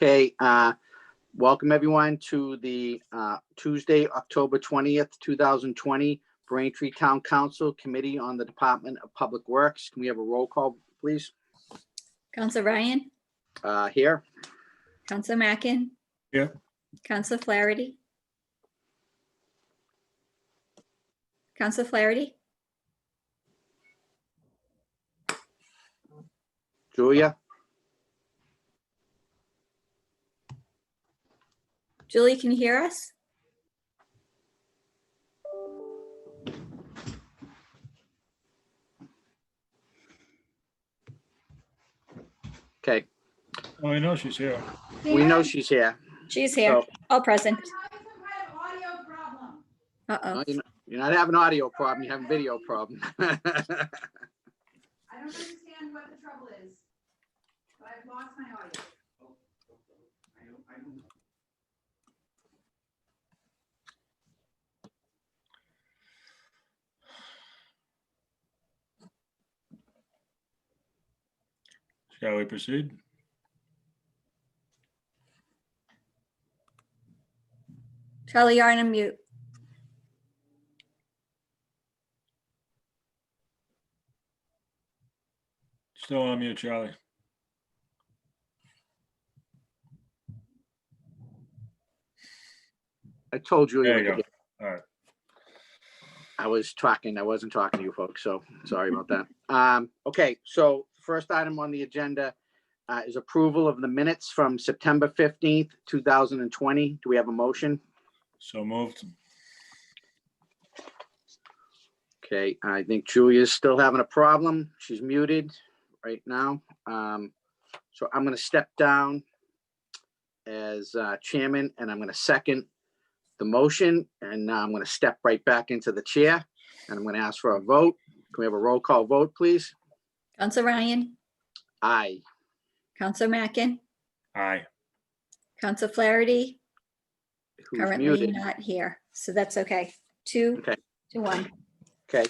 Okay, welcome everyone to the Tuesday, October 20th, 2020 Braintree Town Council Committee on the Department of Public Works. Can we have a roll call, please? Council Ryan, Here. Council Mackin. Here. Council Flaherty. Council Flaherty. Julia. Julie, can you hear us? Okay, Oh, I know she's here. we know she's here. She's here, So- all present. Audio problem. Uh-oh. No, you're not having an audio problem, you're having a video problem. I don't understand what the trouble is, but I've lost my audio. Shall we proceed? Charlie, you're on mute. Still on mute, Charlie. I told you. There you go. All right. I was talking, I wasn't talking to you folks, so sorry about that. Okay, so first item on the agenda is approval of the minutes from September 15th, 2020. Do we have a motion? So moved. Okay, I think Julia's still having a problem. She's muted right now. So I'm gonna step down as chairman, and I'm gonna second the motion, and now I'm gonna step right back into the chair, and I'm gonna ask for a vote. Can we have a roll call vote, please? Council Ryan, Aye. Council Mackin, Aye. Council Flaherty, Who's currently muted? not here, so that's okay. 2 Okay. to 1. Okay,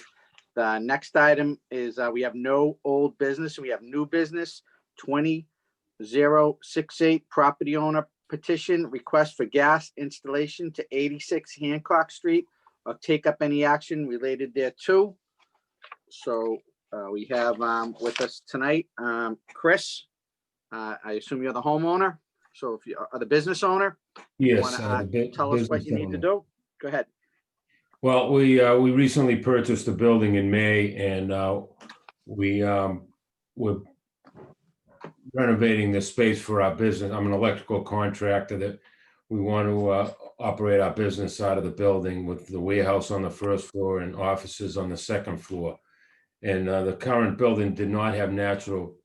the next item is, we have no old business, we have new business, 20068 property owner petition, request for gas installation to 86 Hancock Street, or take up any action related thereto. So we have with us tonight, Chris. I assume you're the homeowner, so if you are the business owner, you Yes. wanna tell us what you need to do? Go ahead. Well, we recently purchased a building in May, and we're renovating the space for our business. I'm an electrical contractor that we want to operate our business out of the building with the warehouse on the first floor and offices on the second floor. And the current building did not have natural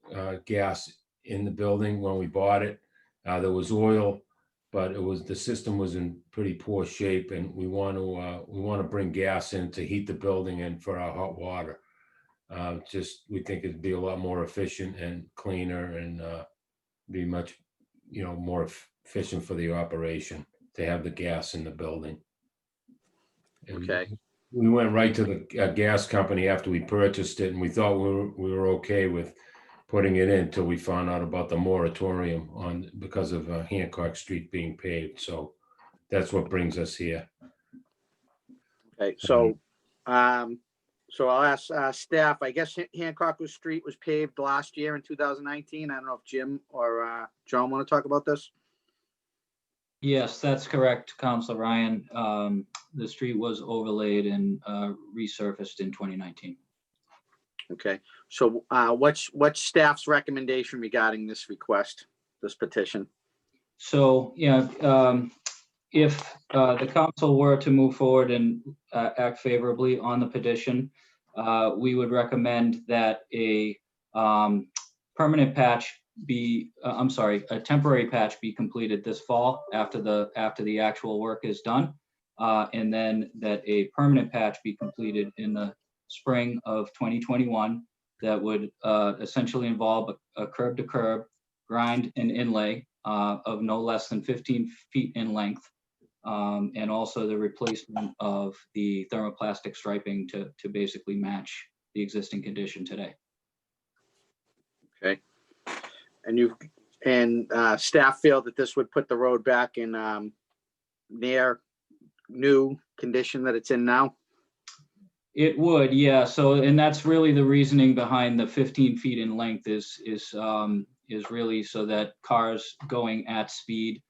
gas in the building when we bought it. There was oil, but the system was in pretty poor shape, and we want to bring gas in to heat the building and for our hot water. We think it'd be a lot more efficient and cleaner, and be much, more efficient for the operation to have the gas in the building. And Okay. we went right to the gas company after we purchased it, and we thought we were okay with putting it in until we found out about the moratorium because of Hancock Street being paved. So that's what brings us here. Okay, so, so I'll ask staff, I guess Hancock Street was paved last year in 2019. I don't know if Jim or John want to talk about this. Yes, that's correct, Council Ryan. The street was overlaid and resurfaced in 2019. Okay, so what's staff's recommendation regarding this request, this petition? So, if the council were to move forward and act favorably on the petition, we would recommend that a temporary patch be completed this fall after the actual work is done, and then that a permanent patch be completed in the spring of 2021 that would essentially involve a curb to curb grind and inlay of no less than 15 feet in length, and also the replacement of the thermoplastic striping to basically match the existing condition today. Okay, and And staff feel that this would put the road back in near new condition that it's in now? It would, yeah. So, and that's really the reasoning behind the 15 feet in length is really so that cars going at speed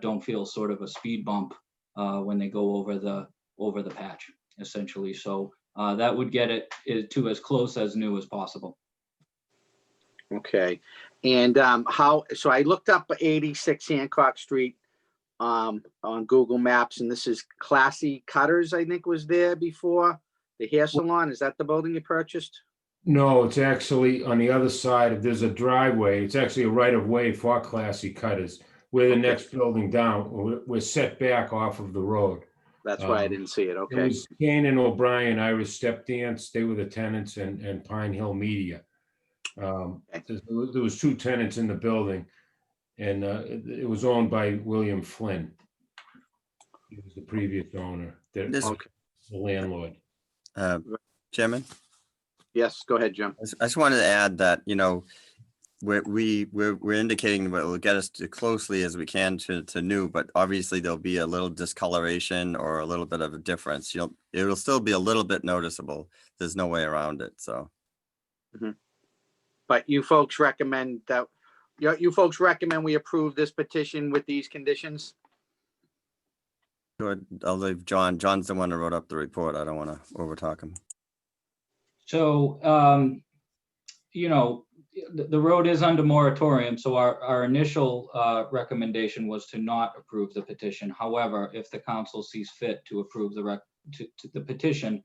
don't feel sort of a speed bump when they go over the patch, essentially. So that would get it to as close as new as possible. Okay. And so I looked up 86 Hancock Street on Google Maps, and this is Classy Cutters, I think was there before. The hair salon, is that the building you purchased? No, it's actually on the other side. There's a driveway. It's actually a right of way for Classy Cutters. We're the Okay. next building down. We're set back off of the road. That's why I didn't see it. It Okay. was Kane and O'Brien, Irish Step Dance. They were the tenants, and Pine Hill Media. There was two tenants in the building, and it was owned by William Flynn. He was the previous owner, the Okay. landlord. Chairman, Yes, go ahead, Jim. I just wanted to add that, we're indicating what will get us as closely as we can to new, but obviously there'll be a little discoloration or a little bit of a difference. It'll still be a little bit noticeable. There's no way around it, so. But you folks recommend that, you folks recommend we approve this petition with these conditions? Good. I'll leave John. John's the one who wrote up the report. I don't want to overtalk him. So, the road is under moratorium, so our initial recommendation was to not approve the petition. However, if the council sees fit to approve the petition,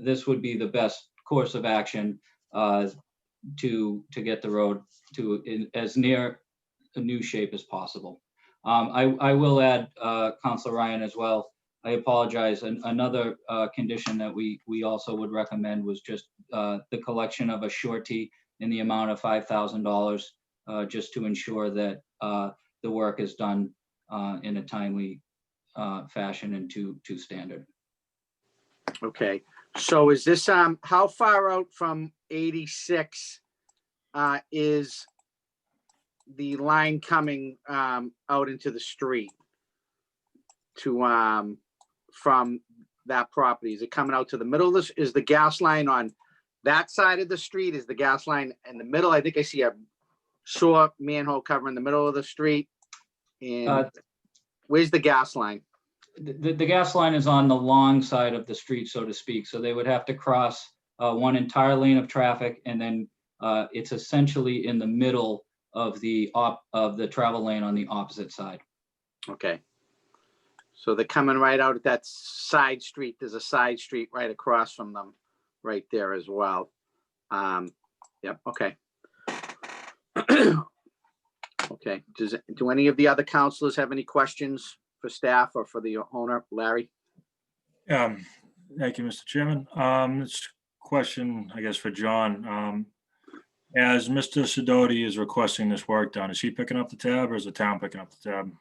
this would be the best course of action to get the road to as near a new shape as possible. I will add, Councilor Ryan, as well. I apologize. Another condition that we also would recommend was just the collection of a surety in the amount of $5,000, just to ensure that the work is done in a timely fashion and to standard. Okay, so is this, how far out from 86 is the line coming out into the street to from that property? Is it coming out to the middle of this? Is the gas line on that side of the street? Is the gas line in the middle? I think I see a short manhole cover in the middle of the street. And where's the gas line? The gas line is on the long side of the street, so to speak. So they would have to cross one entire lane of traffic, and then it's essentially in the middle of the travel lane on the opposite side. Okay. So they're coming right out at that side street. There's a side street right across from them right there as well. Yep, okay. Okay, do any of the other counselors have any questions for staff or for the owner, Larry? Thank you, Mr. Chairman. This question, I guess, for John. As Mr. Sidoti is requesting this work done, is he picking up the tab or is the town picking up the tab?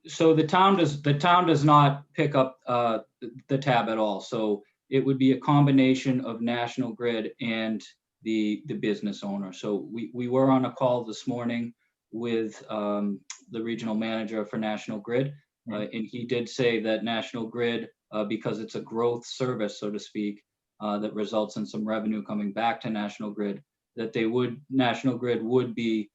So the town does not pick up the tab at all. So it would be a combination of National Grid and the business owner. So we were on a call this morning with the regional manager for National Grid, and he did say that National Grid, because it's a growth service, so to speak, that results in some revenue coming back to National Grid, that National Grid would be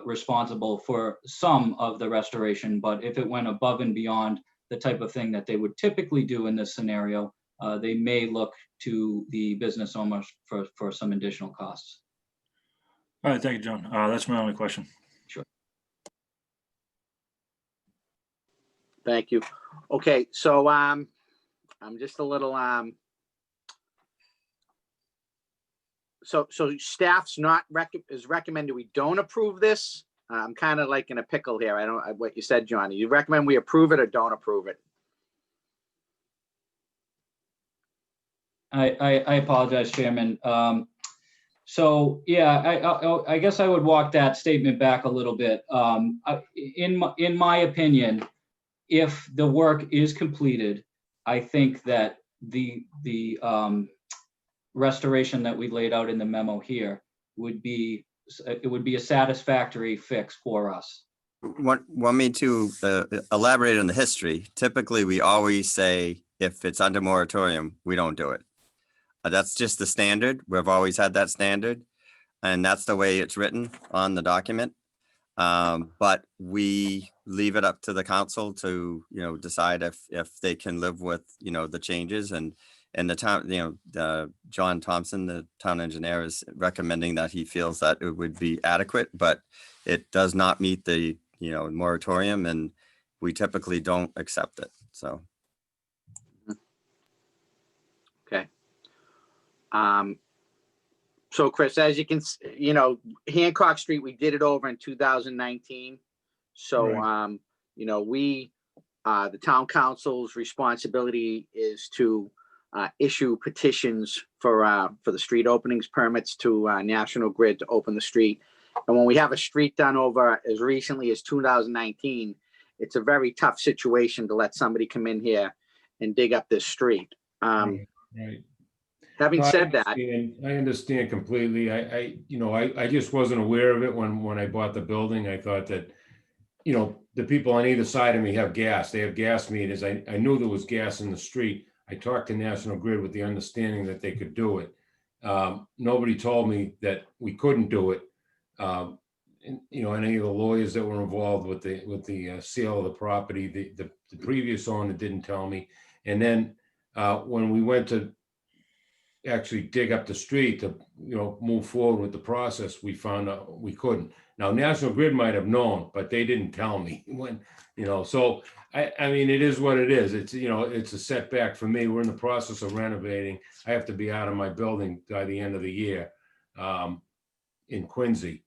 responsible for some of the restoration, but if it went above and beyond the type of thing that they would typically do in this scenario, they may look to the business owners for some additional costs. All right, thank you, John. That's my only question. Sure. Thank you. Okay, so I'm just a little so staff's not is recommended we don't approve this. I'm kind of like in a pickle here. I don't what you said, Johnny. You recommend we approve it or don't approve it? I apologize, Chairman. So yeah, I guess I would walk that statement back a little bit. In my opinion, if the work is completed, I think that the restoration that we laid out in the memo here would be it would be a satisfactory fix for us. Want me to elaborate on the history? Typically, we always say if it's under moratorium, we don't do it. That's just the standard. We've always had that standard, and that's the way it's written on the document. But we leave it up to the council to, decide if they can live with, the changes, and the town, John Thompson, the town engineer, is recommending that he feels that it would be adequate, but it does not meet the, moratorium, and we typically don't accept it. So. Okay. So Chris, as you can, Hancock Street, we did it over in 2019. So, Right. The town council's responsibility is to issue petitions for the street openings permits to National Grid to open the street. And when we have a street done over as recently as 2019, it's a very tough situation to let somebody come in here and dig up this street. Right. Having No, said that, I understand completely. I just wasn't aware of it when I bought the building. I thought that, the people on either side of me have gas. They have gas meters. I knew there was gas in the street. I talked to National Grid with the understanding that they could do it. Nobody told me that we couldn't do it. Any of the lawyers that were involved with the sale of the property, the previous owner didn't tell me. And then when we went to actually dig up the street to, move forward with the process, we found out we couldn't. Now, National Grid might have known, but they didn't tell me when, so I mean, it is what it is. It's, it's a setback for me. We're in the process of renovating. I have to be out of my building by the end of the year in Quincy.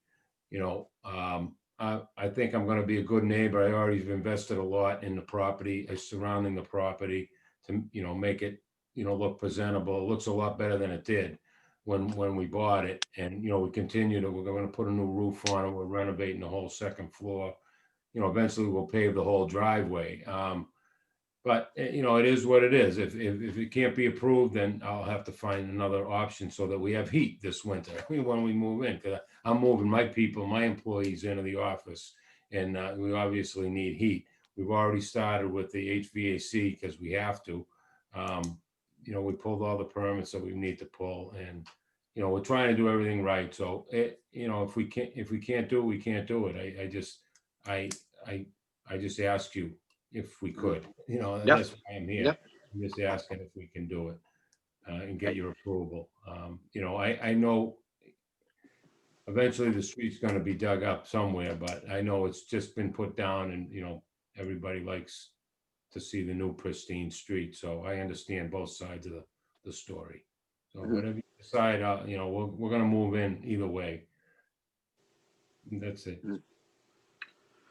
I think I'm going to be a good neighbor. I already have invested a lot in the property, surrounding the property to, make it, look presentable. It looks a lot better than it did when we bought it. And, we we're going to put a new roof on it. We're renovating the whole second floor. Eventually we'll pave the whole driveway. But it is what it is. If it can't be approved, then I'll have to find another option so that we have heat this winter when we move in. Because I'm moving my people, my employees into the office, and we obviously need heat. We've already started with the HVAC because we have to. We pulled all the permits that we need to pull, and we're trying to do everything right. So if we can't do it, we can't do it. I just ask you if we could, that's why I'm here. Yep. I'm just asking if we can do it and get your approval. I know eventually the street's going to be dug up somewhere, but I know it's just been put down, and everybody likes to see the new pristine street. So I understand both sides of the story. So whatever you decide, we're going to move in either way. And that's it.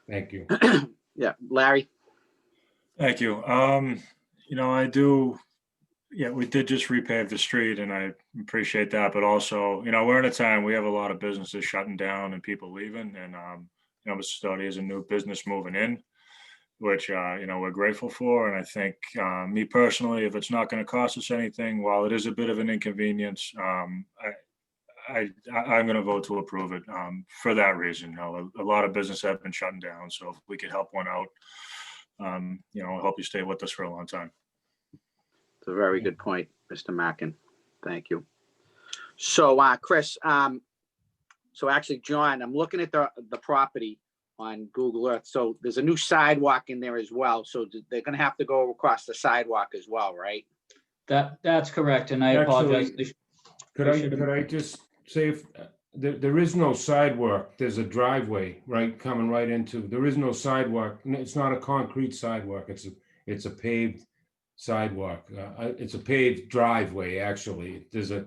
Thank you. yeah, Larry. Thank you. We did just repave the street, and I appreciate that. But also, we're in a time we have a lot of businesses shutting down and people leaving, and Mr. Stody is a new business moving in, which we're grateful for. And I think me personally, if it's not going to cost us anything, while it is a bit of an inconvenience, I'm going to vote to approve it for that reason. A lot of businesses have been shutting down, so if we could help one out, I'll help you stay with us for a long time. It's a very good point, Mr. Mackin. Thank you. So, Chris, so actually, John, I'm looking at the property on Google Earth. So there's a new sidewalk in there as well. So they're going to have to go across the sidewalk as well, right? That's correct, and I apologize. Could I just say, if there is no sidewalk, there's a driveway, right, coming right into, there is no sidewalk. It's not a concrete sidewalk. It's a paved sidewalk. It's a paved driveway, actually. There's a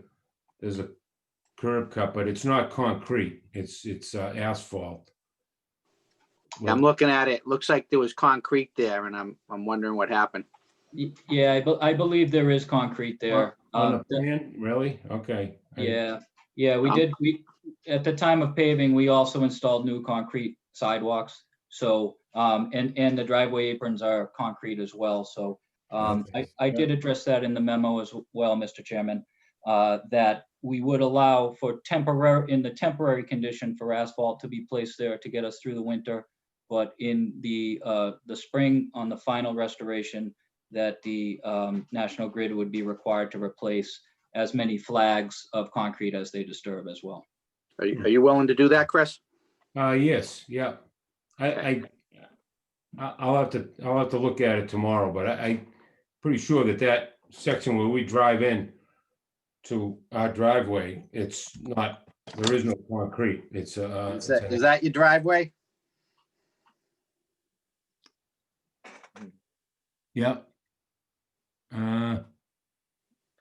curb cut, but it's not concrete. It's asphalt. I'm looking at it. Looks like there was concrete there, and I'm wondering what happened. Yeah, I believe there is concrete there. On the plan, really? Okay. Yeah, we did. At the time of paving, we also installed new concrete sidewalks. So, and the driveway aprons are concrete as well. So, Okay. I did address that in the memo as well, Mr. Chairman. that we would allow for in the temporary condition for asphalt to be placed there to get us through the winter. But in the spring, on the final restoration, that the National Grid would be required to replace as many flags of concrete as they disturb as well. Are you willing to do that, Chris? Yes, yeah. I'll have to look at it tomorrow, but I'm pretty sure that section where we drive in to our driveway, it's not, there is no concrete. It's Is that your driveway? yeah.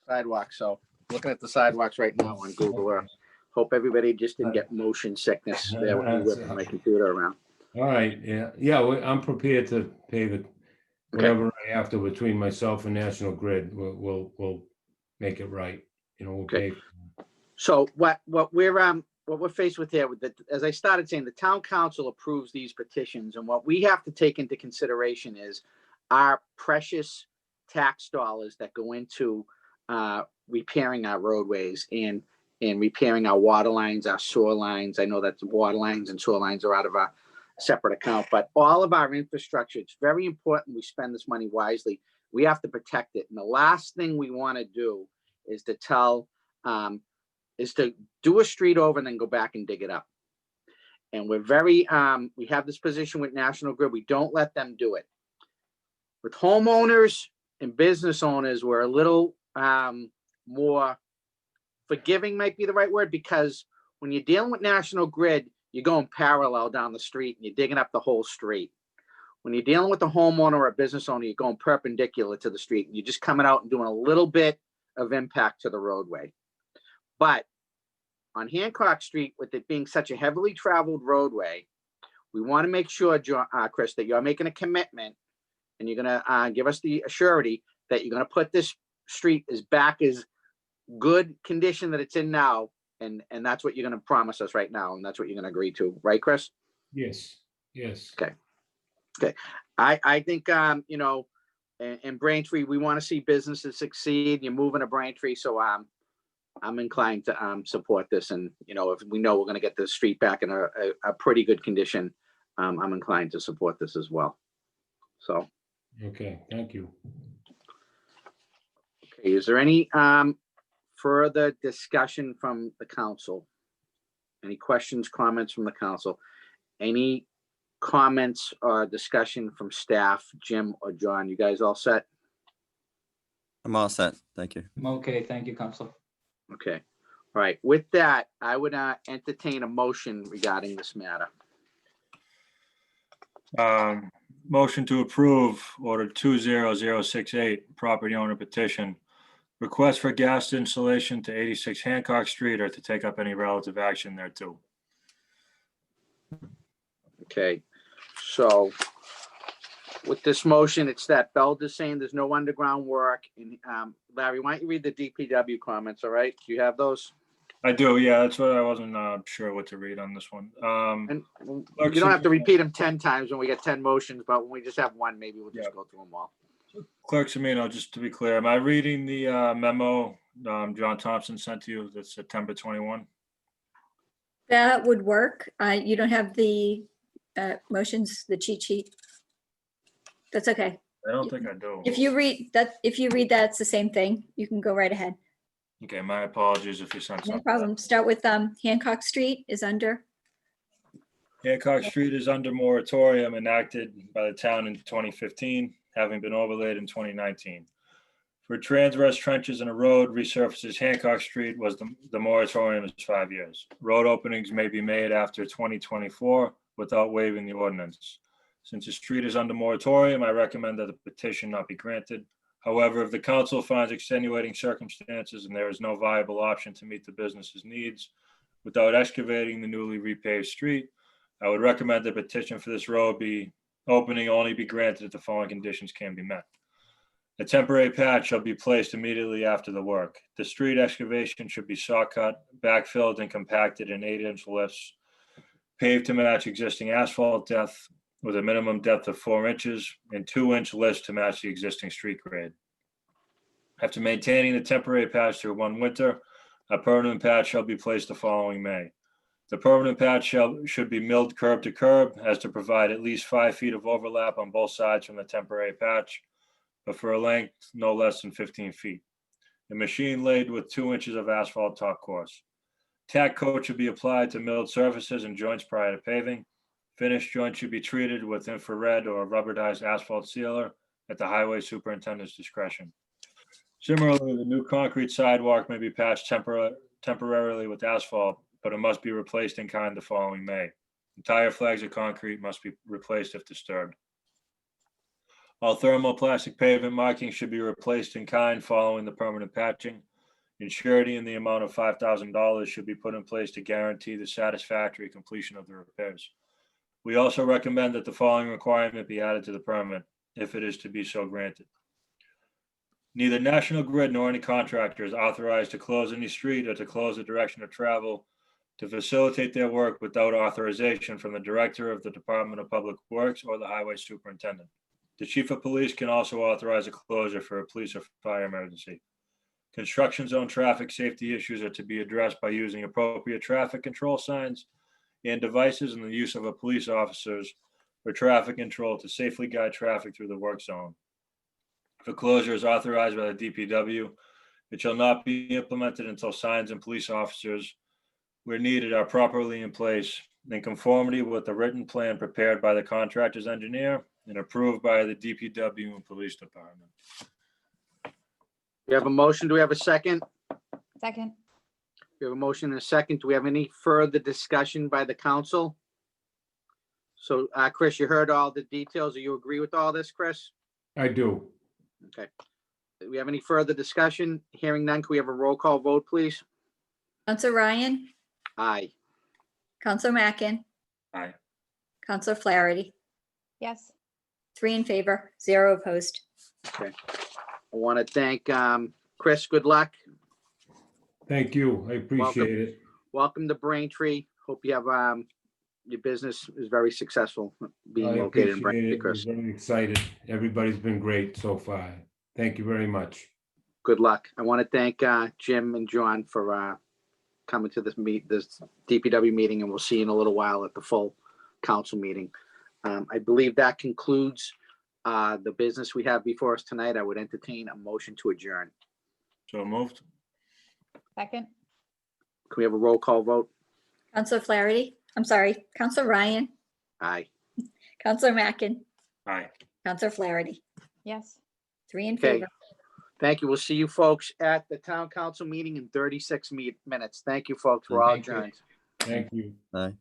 Sidewalk, so looking at the sidewalks right now on Google Earth. Hope everybody just didn't get motion sickness there with me whipping my computer around. All right, yeah, I'm prepared to pay whatever I have to between myself and National Grid. We'll make it right. We'll Okay. pay. So what we're faced with here, as I started saying, the town council approves these petitions, and what we have to take into consideration is our precious tax dollars that go into repairing our roadways and repairing our water lines, our sewer lines. I know that the water lines and sewer lines are out of a separate account, but all of our infrastructure, it's very important we spend this money wisely. We have to protect it. And the last thing we want to do is to do a street over and then go back and dig it up. And we're we have this position with National Grid. We don't let them do it. With homeowners and business owners, we're a little more forgiving, might be the right word, because when you're dealing with National Grid, you're going parallel down the street and you're digging up the whole street. When you're dealing with a homeowner or a business owner, you're going perpendicular to the street. You're just coming out and doing a little bit of impact to the roadway. But on Hancock Street, with it being such a heavily traveled roadway, we want to make sure, Chris, that you're making a commitment and you're going to give us the surety that you're going to put this street back as good condition that it's in now. And that's what you're going to promise us right now. And that's what you're going to agree to. Right, Chris? Yes. Okay. I think, in Braintree, we want to see businesses succeed. You're moving to Braintree. So I'm inclined to support this. And, if we know we're going to get the street back in a pretty good condition, I'm inclined to support this as well. So. Okay, thank you. Okay, is there any further discussion from the council? Any questions, comments from the council? Any comments or discussion from staff, Jim or John? You guys all set? I'm all set. Thank you. Okay, thank you, Counselor. Okay. All right. With that, I would entertain a motion regarding this matter. Motion to approve order 20068, property owner petition. Request for gas installation to 86 Hancock Street or to take up any relative action thereto. Okay. So with this motion, it's that Beld is saying there's no underground work. And Larry, why don't you read the DPW comments? All right. Do you have those? I do. Yeah, that's what I wasn't sure what to read on this one. And you don't have to repeat them 10 times when we get 10 motions, but when we just have one, maybe we'll just go through them all. Clerk Semino, just to be clear, am I reading the memo John Thompson sent to you that's September 21? That would work. You don't have the motions, the cheat sheet. That's okay. I don't think I do. If you read that, it's the same thing. You can go right ahead. Okay, my apologies if you sent something. No problem. Start with Hancock Street is under. Hancock Street is under moratorium enacted by the town in 2015, having been overlaid in 2019. For transverse trenches in a road resurfaces Hancock Street was the moratorium is 5 years. Road openings may be made after 2024 without waiving the ordinance. Since the street is under moratorium, I recommend that the petition not be granted. However, if the council finds extenuating circumstances and there is no viable option to meet the business's needs without excavating the newly repaved street, I would recommend the petition for this road opening only be granted if the following conditions can be met. A temporary patch shall be placed immediately after the work. The street excavation should be saw cut, backfilled, and compacted in 8-inch lifts, paved to match existing asphalt depth with a minimum depth of 4 inches and 2-inch lifts to match the existing street grade. After maintaining the temporary patch through one winter, a permanent patch shall be placed the following May. The permanent patch should be milled curb to curb as to provide at least 5 feet of overlap on both sides from the temporary patch, but for a length no less than 15 feet. The machine laid with 2 inches of asphalt top course. Tack coat should be applied to milled surfaces and joints prior to paving. Finished joints should be treated with infrared or rubberized asphalt sealer at the highway superintendent's discretion. Similarly, the new concrete sidewalk may be patched temporarily with asphalt, but it must be replaced in kind the following May. Entire flags of concrete must be replaced if disturbed. All thermoplastic pavement markings should be replaced in kind following the permanent patching. Surety in the amount of $5,000 should be put in place to guarantee the satisfactory completion of the repairs. We also recommend that the following requirement be added to the permit, if it is to be so granted. Neither National Grid nor any contractor is authorized to close any street or to close the direction of travel to facilitate their work without authorization from the Director of the Department of Public Works or the Highway Superintendent. The Chief of Police can also authorize a closure for a police or fire emergency. Construction zone traffic safety issues are to be addressed by using appropriate traffic control signs and devices and the use of a police officers for traffic control to safely guide traffic through the work zone. If a closure is authorized by the DPW, it shall not be implemented until signs and police officers where needed are properly in place in conformity with the written plan prepared by the contractor's engineer and approved by the DPW and Police Department. We have a motion. Do we have a second? Second. We have a motion and a second. Do we have any further discussion by the council? So, Chris, you heard all the details. Do you agree with all this, Chris? I do. Okay. Do we have any further discussion? Hearing none, can we have a roll call vote, please? Counselor Ryan, Aye. Counselor Mackin, Aye. Counselor Flaherty, Yes. 3 in favor, 0 opposed. I want to thank Chris. Good luck. Thank you. I appreciate it. Welcome to Braintree. Hope you have your business is very successful being I located in appreciate Braintree, it. I'm Chris. very excited. Everybody's been great so far. Thank you very much. Good luck. I want to thank Jim and John for coming to this DPW meeting, and we'll see you in a little while at the full council meeting. I believe that concludes the business we have before us tonight. I would entertain a motion to adjourn. So moved. Second. Can we have a roll call vote? Counselor Flaherty, I'm sorry, Counselor Ryan, Aye. Counselor Mackin, Aye. Counselor Flaherty, Yes. 3 in Okay. favor. Thank you. We'll see you folks at the town council meeting in 36 minutes. Thank you, folks. We're all Thank you. adjourned. Thank you. Aye.